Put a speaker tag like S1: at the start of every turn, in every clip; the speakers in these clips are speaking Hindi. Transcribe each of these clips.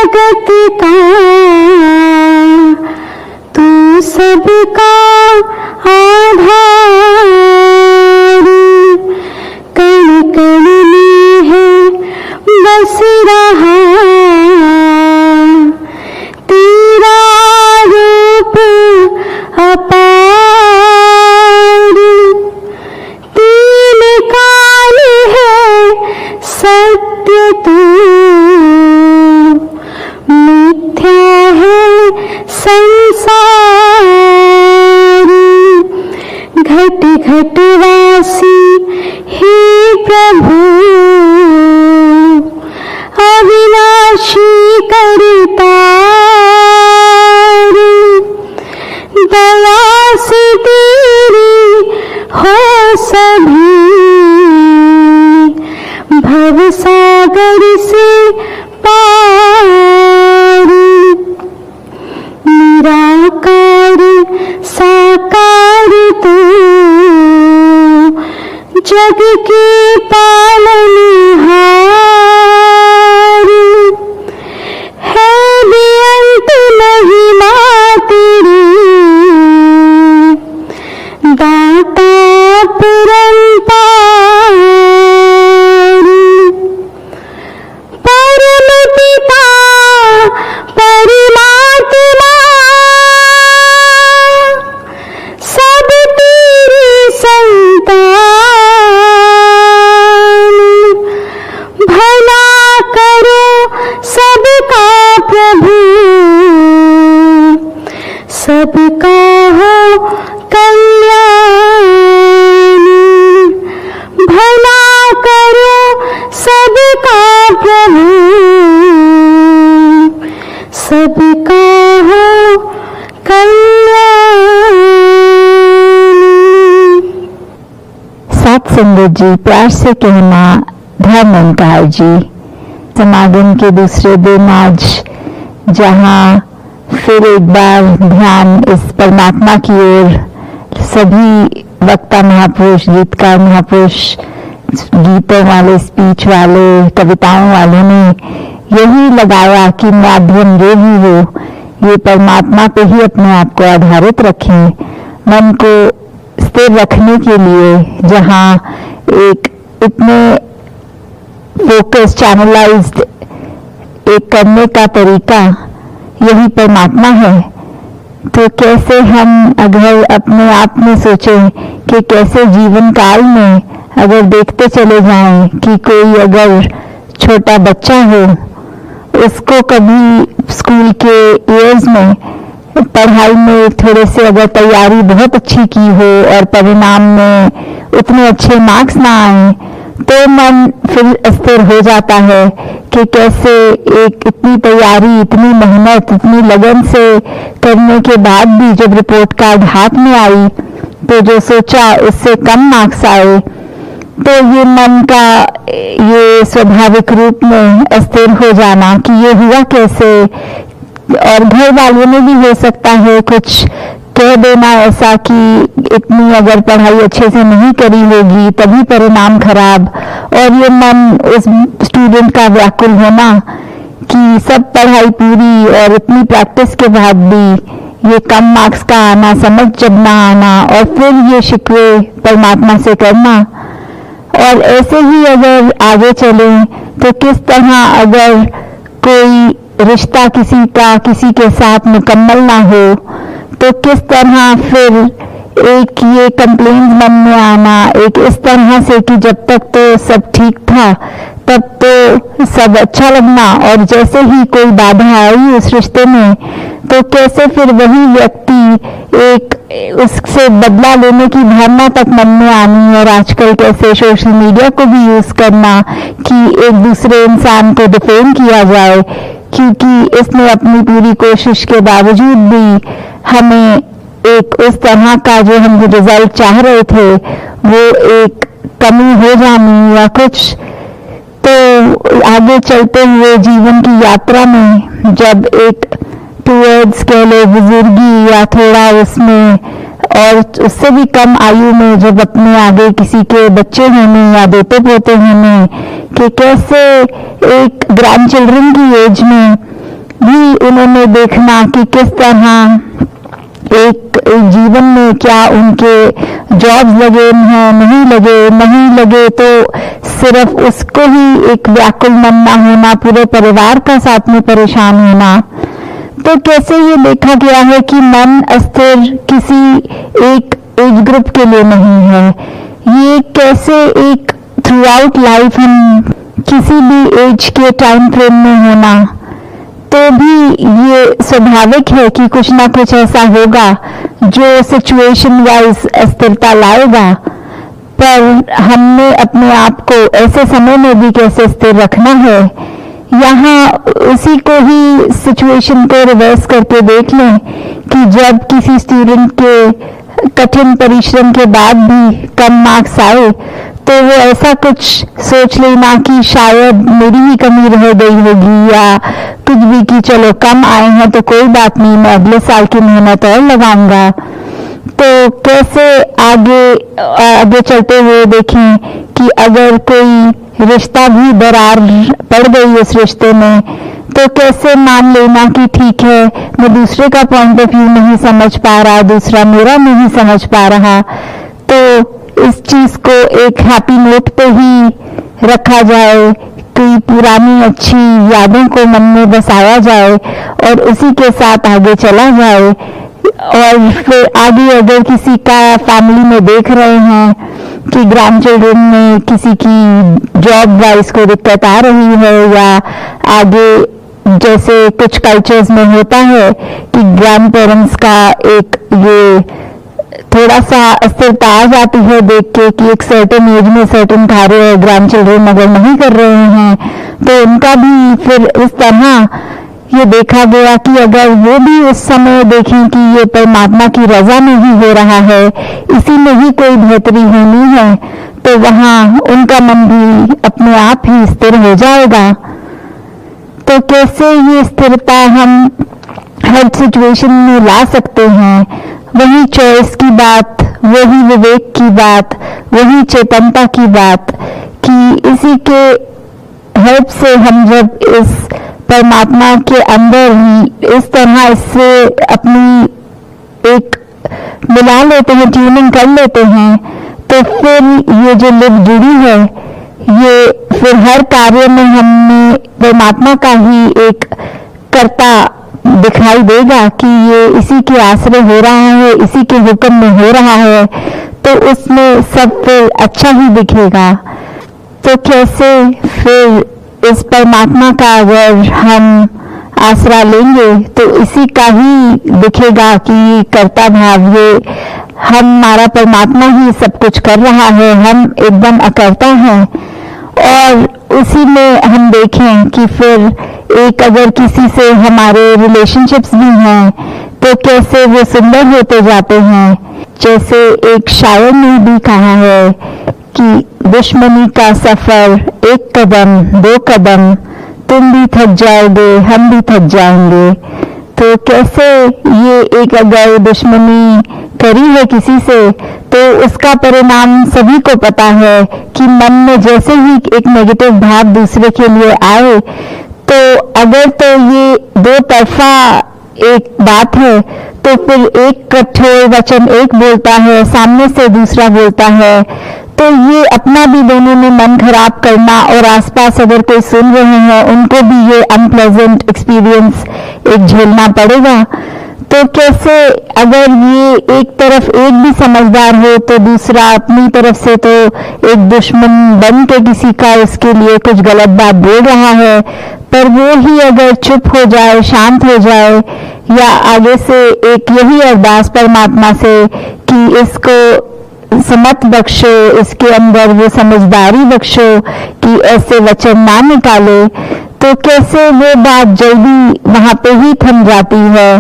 S1: जगत का तू सबका आधार, कण कण में है बस रहा तेरा रूप अपार। तीन काल है सत्य तू, मिथ्या है संसार। घट घट वासी हे प्रभु, अविनाशी करतार। दया से तेरी हो सभी, भव सागर से पार। निराकार साकार तू, जग के पालनहार। है बेअंत महिमा तेरी, दाता परंपार। परम पिता परमात्मा, सब तेरी संतान। भला करो सबका प्रभु, सबका हो कल्याण। भला करो सबका प्रभु, सबका हो कल्याण।
S2: साथ संगत जी, प्यार से कहना धर्मंकार जी। समागम के दूसरे दिन आज जहाँ फिर एक बार ध्यान इस परमात्मा की ओर सभी वक्ता महापुरुष, गीतकार महापुरुष, गीतों वाले, स्पीच वाले, कविताओं वालों ने यही लगाया कि माध्यम जो भी हो ये परमात्मा पे ही अपने आप को आधारित रखें। मन को स्थिर रखने के लिए जहाँ एक इतने फोकस, चैनलाइज्ड एक करने का तरीका यही परमात्मा है, तो कैसे हम अगर अपने आप में सोचें कि कैसे जीवन काल में अगर देखते चले जाएं कि कोई अगर छोटा बच्चा हो, उसको कभी स्कूल के ईयर्स में पढ़ाई में थोड़े से अगर तैयारी बहुत अच्छी की हो और परिणाम में उतने अच्छे मार्क्स ना आए तो मन फिर अस्थिर हो जाता है कि कैसे एक इतनी तैयारी, इतनी मेहनत, इतनी लगन से करने के बाद भी जब रिपोर्ट कार्ड हाथ में आई तो जो सोचा उससे कम मार्क्स आए, तो ये मन का ये स्वाभाविक रूप में अस्थिर हो जाना कि ये हुआ कैसे। और घर वालों में भी हो सकता है कुछ कह देना ऐसा कि इतनी अगर पढ़ाई अच्छे से नहीं करी होगी तभी परिणाम खराब, और ये मन उस स्टूडेंट का व्याकुल होना कि सब पढ़ाई पूरी और इतनी प्रैक्टिस के बाद भी ये कम मार्क्स का आना, समझ जब ना आना, और फिर ये शिकवे परमात्मा से करना। और ऐसे ही अगर आगे चले तो किस तरह अगर कोई रिश्ता किसी का किसी के साथ मुकम्मल ना हो तो किस तरह फिर एक ये कंप्लेंट मन में आना, एक इस तरह से कि जब तक तो सब ठीक था तब तो सब अच्छा लगना, और जैसे ही कोई बाधा आई उस रिश्ते में तो कैसे फिर वही व्यक्ति एक उससे बदला लेने की भावना तक मन में आनी। और आजकल कैसे सोशल मीडिया को भी यूज करना कि एक दूसरे इंसान को डिफेम किया जाए क्योंकि इसने अपनी पूरी कोशिश के बावजूद भी हमें एक उस तरह का जो हम रिजल्ट चाह रहे थे वो एक कमी हो जानी या कुछ। तो आगे चलते हुए जीवन की यात्रा में जब एक टूवर्ड्स कह लो बुजुर्गी या थोड़ा उसमें और उससे भी कम आयु में जब अपने आगे किसी के बच्चे होने या बेटे पोते होने कि कैसे एक ग्रैंड चिल्ड्रन की एज में भी उन्होंने देखना कि किस तरह एक जीवन में क्या उनके जॉब्स लगे हैं, नहीं लगे तो सिर्फ उसको ही एक व्याकुल मन ना होना, पूरे परिवार का साथ में परेशान होना। तो कैसे ये देखा गया है कि मन अस्थिर किसी एक एज ग्रुप के लिए नहीं है। ये कैसे एक थ्रू आउट लाइफ हम किसी भी एज के टाइम फ्रेम में होना, तो भी ये स्वाभाविक है कि कुछ ना कुछ ऐसा होगा जो सिचुएशन वाइज अस्थिरता लाएगा। पर हमने अपने आप को ऐसे समय में भी कैसे स्थिर रखना है, यहाँ उसी को ही सिचुएशन को रिवर्स करके देख लें कि जब किसी स्टूडेंट के कठिन परिश्रम के बाद भी कम मार्क्स आए तो वो ऐसा कुछ सोच लेना कि शायद मेरी ही कमी रह गई होगी या कुछ भी कि चलो कम आए हैं तो कोई बात नहीं, मैं अगले साल की मेहनत और लगाऊंगा। तो कैसे आगे चलते हुए देखें कि अगर कोई रिश्ता भी दरार पड़ गई उस रिश्ते में, तो कैसे मान लेना कि ठीक है, मैं दूसरे का पॉइंट ऑफ व्यू नहीं समझ पा रहा, दूसरा मेरा नहीं समझ पा रहा, तो इस चीज को एक हैप्पी नोट पे ही रखा जाए, कोई पुरानी अच्छी यादों को मन में बसाया जाए और उसी के साथ आगे चला जाए। और फिर आगे अगर किसी का फैमिली में देख रहे हैं कि ग्रैंड चिल्ड्रन में किसी की जॉब वाइज को दिक्कत आ रही है, या आगे जैसे कुछ कल्चर्स में होता है कि ग्रैंड पेरेंट्स का एक ये थोड़ा सा अस्थिरता आ जाती है देख के कि एक सर्टेन एज में सर्टेन कार्य ग्रैंड चिल्ड्रन अगर नहीं कर रहे हैं तो उनका भी फिर इस तरह ये देखा गया कि अगर वो भी उस समय देखें कि ये परमात्मा की रजा में ही हो रहा है, इसी में ही कोई बेहतरी होनी है, तो वहाँ उनका मन भी अपने आप ही स्थिर हो जाएगा। तो कैसे ये स्थिरता हम हर सिचुएशन में ला सकते हैं, वही चॉइस की बात, वही विवेक की बात, वही चेतनता की बात कि इसी के हेल्प से हम जब इस परमात्मा के अंदर ही इस तरह इससे अपनी एक मिला लेते हैं, ट्यूनिंग कर लेते हैं, तो फिर ये जो लिव जुड़ी है, ये फिर हर कार्य में हमें परमात्मा का ही एक कर्ता दिखाई देगा कि ये इसी के आश्रय हो रहा है, इसी के हुक्म में हो रहा है, तो उसमें सब फिर अच्छा ही दिखेगा। तो कैसे फिर इस परमात्मा का अगर हम आसरा लेंगे तो इसी का ही दिखेगा कि कर्ता भाव, ये हमारा परमात्मा ही सब कुछ कर रहा है, हम एकदम अकर्ता हैं। और उसी में हम देखें कि फिर एक अगर किसी से हमारे रिलेशनशिप्स भी हैं तो कैसे वो सुंदर होते जाते हैं। जैसे एक शायर ने भी कहा है कि दुश्मनी का सफर एक कदम दो कदम, तुम भी थक जाओगे हम भी थक जाएंगे। तो कैसे ये एक अगर दुश्मनी करी है किसी से तो उसका परिणाम सभी को पता है कि मन में जैसे ही एक नेगेटिव भाव दूसरे के लिए आए, तो अगर तो ये दो तरफा एक बात है तो फिर एक कठोर वचन एक बोलता है, सामने से दूसरा बोलता है, तो ये अपना भी दोनों में मन खराब करना और आसपास अगर कोई सुन रहे हैं उनको भी ये अनप्लेजेंट एक्सपीरियंस एक झेलना पड़ेगा। तो कैसे अगर ये एक तरफ एक भी समझदार हो तो दूसरा अपनी तरफ से तो एक दुश्मन बन के किसी का उसके लिए कुछ गलत बात बोल रहा है, पर वो ही अगर चुप हो जाए, शांत हो जाए, या आगे से एक यही अरदास परमात्मा से कि इसको समत बख्शो, इसके अंदर वो समझदारी बख्शो कि ऐसे वचन ना निकाले, तो कैसे वो बात जल्दी वहां पे ही थम जाती है।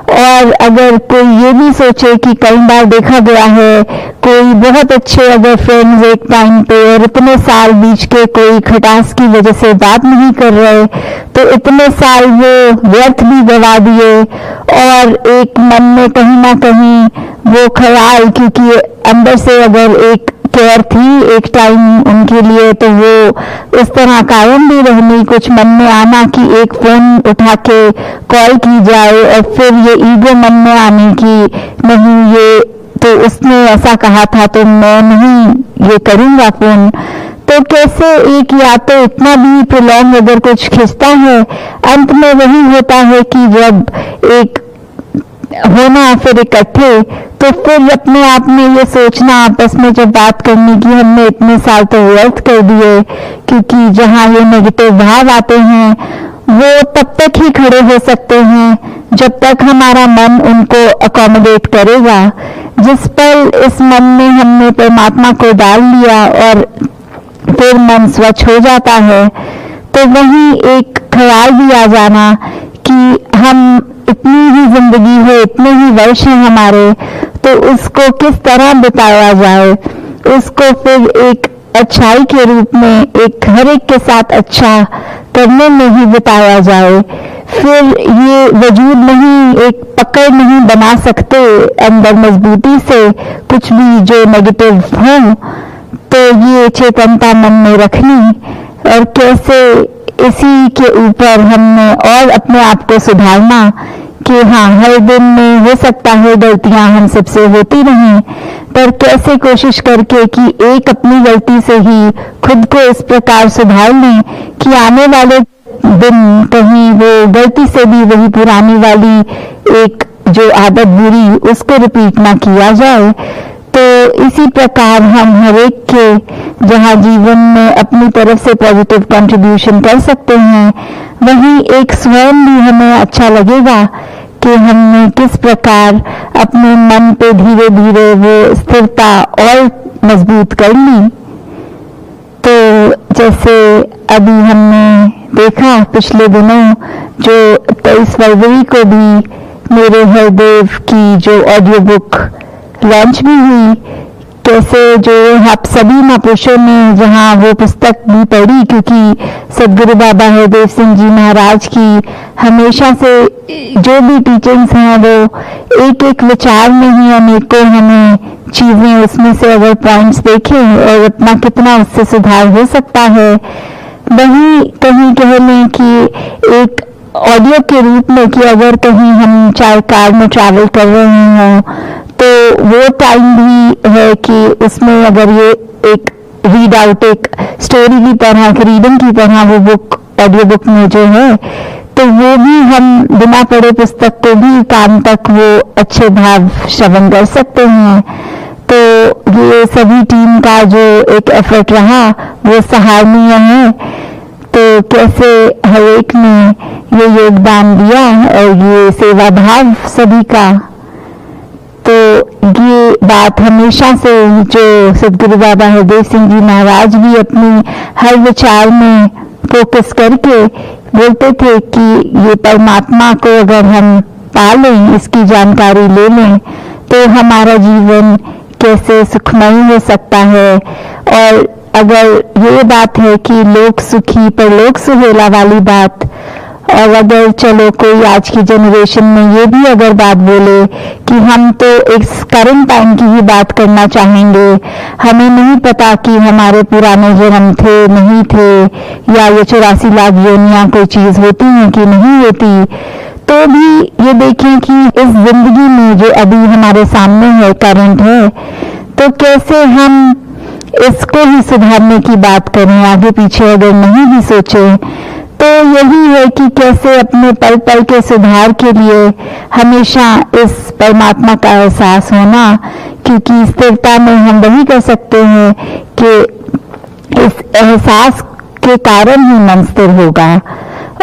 S2: और अगर कोई ये भी सोचे कि कई बार देखा गया है कोई बहुत अच्छे अगर फ्रेंड्स एक टाइम पे और इतने साल बीच के कोई खटास की वजह से बात नहीं कर रहे, तो इतने साल वो व्यर्थ भी गवा दिए और एक मन में कहीं ना कहीं वो ख्याल, क्योंकि अंदर से अगर एक केयर थी एक टाइम उनके लिए, तो वो उस तरह कायम भी रहनी। कुछ मन में आना कि एक फोन उठा के कॉल की जाए, और फिर ये ईगो मन में आने की नहीं, ये तो उसने ऐसा कहा था तो मैं नहीं ये करूंगा फोन। तो कैसे एक या तो इतना भी प्रोलॉन्ग अगर कुछ खिंचता है, अंत में वही होता है कि जब एक होना फिर इकट्ठे, तो फिर अपने आप में ये सोचना आपस में जब बात करने की हमने इतने साल तो व्यर्थ कर दिए, क्योंकि जहाँ ये नेगेटिव भाव आते हैं वो तब तक ही खड़े हो सकते हैं जब तक हमारा मन उनको अकोमोडेट करेगा। जिस पल इस मन में हमने परमात्मा को डाल लिया और फिर मन स्वच्छ हो जाता है, तो वही एक ख्याल भी आ जाना कि हम इतनी ही जिंदगी है, इतने ही वर्ष हैं हमारे, तो उसको किस तरह बिताया जाए, उसको फिर एक अच्छाई के रूप में एक हर एक के साथ अच्छा करने में ही बिताया जाए। फिर ये वजूद नहीं, एक पकड़ नहीं बना सकते अंदर मजबूती से कुछ भी जो नेगेटिव हो, तो ये चेतनता मन में रखनी और कैसे इसी के ऊपर हमने और अपने आप को सुधारना कि हाँ, हर दिन में हो सकता है गलतियां हम सबसे होती रहें, पर कैसे कोशिश करके कि एक अपनी गलती से ही खुद को इस प्रकार सुधार लें कि आने वाले दिन कहीं वो गलती से भी वही पुरानी वाली एक जो आदत बुरी उसको रिपीट ना किया जाए। तो इसी प्रकार हम हर एक के जहाँ जीवन में अपनी तरफ से पॉजिटिव कंट्रीब्यूशन कर सकते हैं, वहीं एक स्वयं भी हमें अच्छा लगेगा कि हमने किस प्रकार अपने मन पे धीरे धीरे वो स्थिरता और मजबूत कर ली। तो जैसे अभी हमने देखा पिछले दिनों जो 23 फरवरी को भी मेरे हरदेव की जो ऑडियो बुक लॉन्च भी हुई, कैसे जो आप सभी महापुरुषों ने जहाँ वो पुस्तक भी पढ़ी, क्योंकि सदगुरु बाबा हरदेव सिंह जी महाराज की हमेशा से जो भी टीचिंग्स हैं वो एक एक विचार में ही अनेकों हमें चीजें उसमें से अगर पॉइंट्स देखें और अपना कितना उससे सुधार हो सकता है, वही कहीं कह लें कि एक ऑडियो के रूप में कि अगर कहीं हम चाहे कार में ट्रैवल कर रहे हों तो वो टाइम भी है कि उसमें अगर ये एक रीड आउट एक स्टोरी की तरह रीडिंग की तरह वो बुक ऑडियो बुक में जो है, तो वो भी हम बिना पढ़े पुस्तक को भी कान तक वो अच्छे भाव श्रवण कर सकते हैं। तो ये सभी टीम का जो एक एफर्ट रहा वो सराहनीय है। तो कैसे हर एक ने ये योगदान दिया और ये सेवा भाव सभी का, तो ये बात हमेशा से जो सदगुरु बाबा हरदेव सिंह जी महाराज भी अपनी हर विचार में फोकस करके बोलते थे कि ये परमात्मा को अगर हम पा लें, इसकी जानकारी ले लें, तो हमारा जीवन कैसे सुखमय हो सकता है। और अगर ये बात है कि लोक सुखी पर लोक सुहेला वाली बात, और अगर चलो कोई आज की जनरेशन में ये भी अगर बात बोले कि हम तो इस करंट टाइम की ही बात करना चाहेंगे, हमें नहीं पता कि हमारे पुराने जन्म थे नहीं थे, या ये 84 लाख योनियां कोई चीज होती है कि नहीं होती, तो भी ये देखें कि इस जिंदगी में जो अभी हमारे सामने है, करंट है, तो कैसे हम इसको ही सुधारने की बात करें, आगे पीछे अगर नहीं भी सोचे, तो यही है कि कैसे अपने पल पल के सुधार के लिए हमेशा इस परमात्मा का एहसास होना, क्योंकि स्थिरता में हम वही कर सकते हैं कि इस एहसास के कारण ही मन स्थिर होगा।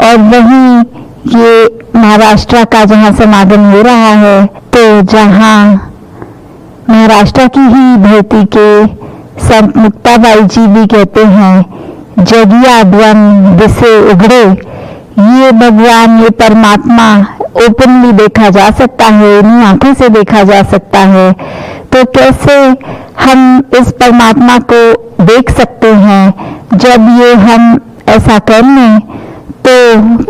S2: और वही ये महाराष्ट्र का जहाँ समागम हो रहा है, तो जहाँ महाराष्ट्र की ही धरती के संत मुक्ताबाई जी भी कहते हैं, जगिया द्वंद दिसे उगड़े, ये भगवान ये परमात्मा ओपनली देखा जा सकता है, इन्हीं आंखों से देखा जा सकता है। तो कैसे हम इस परमात्मा को देख सकते हैं जब ये हम ऐसा कर लें, तो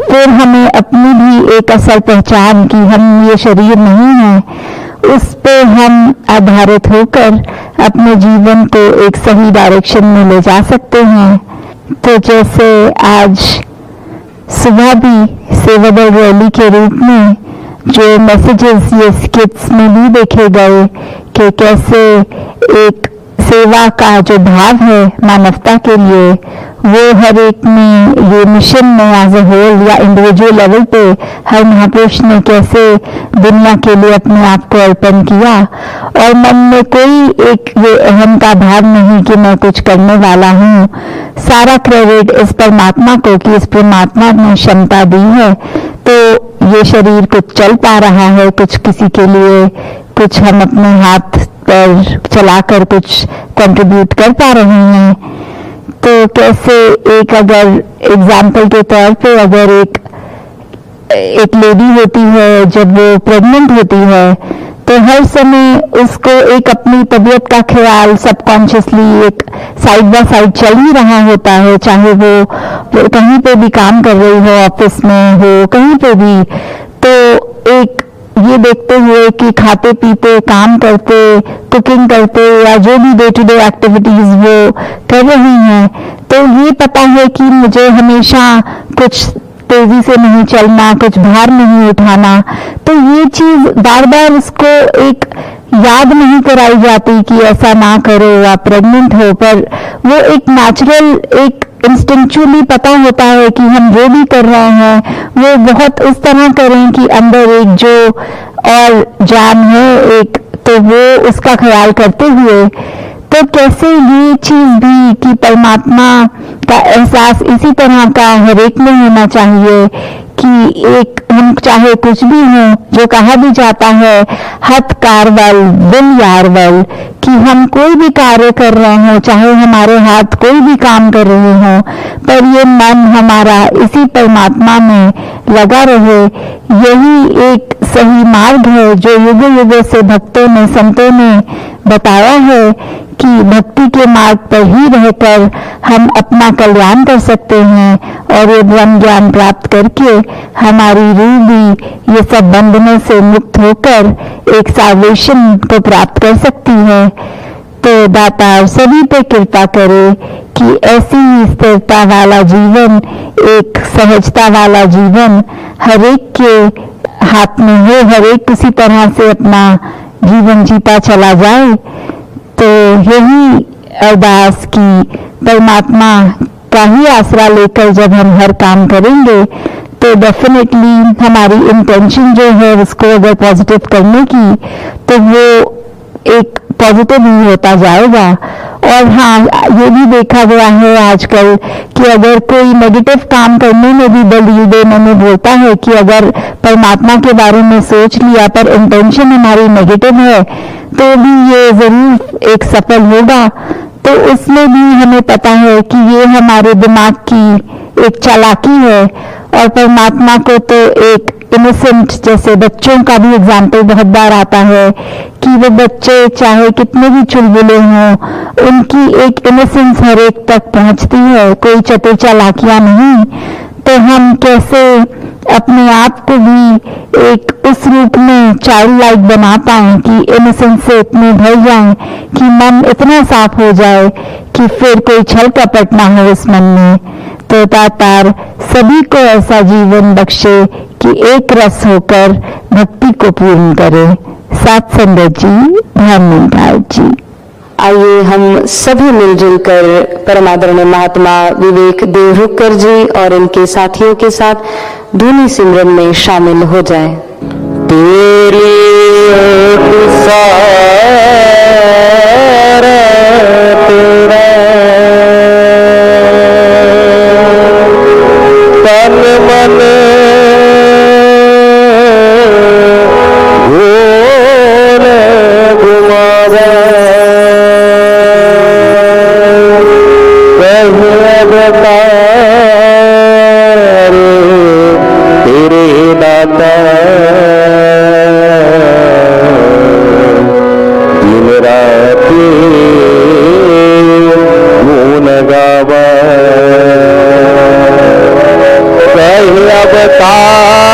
S2: फिर हमें अपनी भी एक असल पहचान कि हम ये शरीर नहीं है उस पे हम आधारित होकर अपने जीवन को एक सही डायरेक्शन में ले जा सकते हैं। तो जैसे आज सुबह भी सेवादल रैली के रूप में जो मैसेजेस ये स्किट्स में भी देखे गए कि कैसे एक सेवा का जो भाव है मानवता के लिए वो हर एक में ये मिशन में एज ए होल या इंडिविजुअल लेवल पे हर महापुरुष ने कैसे दुनिया के लिए अपने आप को अर्पण किया और मन में कोई एक ये अहम का भाव नहीं कि मैं कुछ करने वाला हूँ। सारा क्रेडिट इस परमात्मा को कि इस परमात्मा ने क्षमता दी है तो ये शरीर कुछ चल पा रहा है, कुछ किसी के लिए कुछ हम अपने हाथ पर चलाकर कुछ कंट्रीब्यूट कर पा रहे हैं। तो कैसे एक अगर एग्जाम्पल के तौर पे अगर एक लेडी होती है जब वो प्रेग्नेंट होती है तो हर समय उसको एक अपनी तबीयत का ख्याल सबकॉन्शियसली एक साइड बाय साइड चल ही रहा होता है, चाहे वो कहीं पे भी काम कर रही हो, ऑफिस में हो, कहीं पे भी। तो एक ये देखते हुए कि खाते पीते काम करते कुकिंग करते या जो भी डे टू डे एक्टिविटीज वो कर रही हैं तो ये पता है कि मुझे हमेशा कुछ तेजी से नहीं चलना, कुछ भार नहीं उठाना। तो ये चीज बार बार उसको एक याद नहीं कराई जाती कि ऐसा ना करो, आप प्रेग्नेंट हो, पर वो एक नेचुरल एक इंस्टिंक्चुअली पता होता है कि हम जो भी कर रहे हैं वो बहुत उस तरह करें कि अंदर एक जो और जान है एक तो वो उसका ख्याल करते हुए। तो कैसे ये चीज भी कि परमात्मा का एहसास इसी तरह का हर एक में होना चाहिए कि एक हम चाहे कुछ भी हो, जो कहा भी जाता है हथ कारवल दिल यारवल, कि हम कोई भी कार्य कर रहे हो, चाहे हमारे हाथ कोई भी काम कर रहे हो, पर ये मन हमारा इसी परमात्मा में लगा रहे। यही एक सही मार्ग है जो युगों युगों से भक्तों ने संतों ने बताया है कि भक्ति के मार्ग पर ही रहकर हम अपना कल्याण कर सकते हैं और ये ब्रह्म ज्ञान प्राप्त करके हमारी रूह भी ये सब बंधनों से मुक्त होकर एक साल्वेशन को प्राप्त कर सकती है। तो दाता सभी पे कृपा करे कि ऐसी ही स्थिरता वाला जीवन, एक सहजता वाला जीवन हर एक के हाथ में हो, हर एक उसी तरह से अपना जीवन जीता चला जाए। तो यही अरदास की परमात्मा का ही आसरा लेकर जब हम हर काम करेंगे तो डेफिनेटली हमारी इंटेंशन जो है उसको अगर पॉजिटिव करने की तो वो एक पॉजिटिव ही होता जाएगा। और हाँ, ये भी देखा गया है आजकल कि अगर कोई नेगेटिव काम करने में भी बलदेव में बोलता है कि अगर परमात्मा के बारे में सोच लिया पर इंटेंशन हमारी नेगेटिव है तो भी ये जरूर एक सफल होगा। तो उसमें भी हमें पता है कि ये हमारे दिमाग की एक चालाकी है और परमात्मा को तो एक इनोसेंट, जैसे बच्चों का भी एग्जाम्पल बहुत बार आता है कि वो बच्चे चाहे कितने भी चुलबुले हों उनकी एक इनोसेंस हर एक तक पहुंचती है, कोई चतुर चालाकियां नहीं। तो हम कैसे अपने आप को भी एक उस रूप में चाइल्ड लाइक बना पाएं कि इनोसेंस से इतने भर जाएं कि मन इतना साफ हो जाए कि फिर कोई छल कपट ना हो उस मन में। तो दातार सभी को ऐसा जीवन बख्शे कि एक रस होकर भक्ति को पूर्ण करे। साथ संगत जी, धर्मदास जी।
S1: आइए हम सभी मिलजुल कर परमादरणीय महात्मा विवेक देवरुखकर जी और इनके साथियों के साथ धुनी सिमरन में शामिल हो जाएं।
S3: तेरी तन मन घोल घुमावे तेरे दाता दिन रात गुण गावा अवतार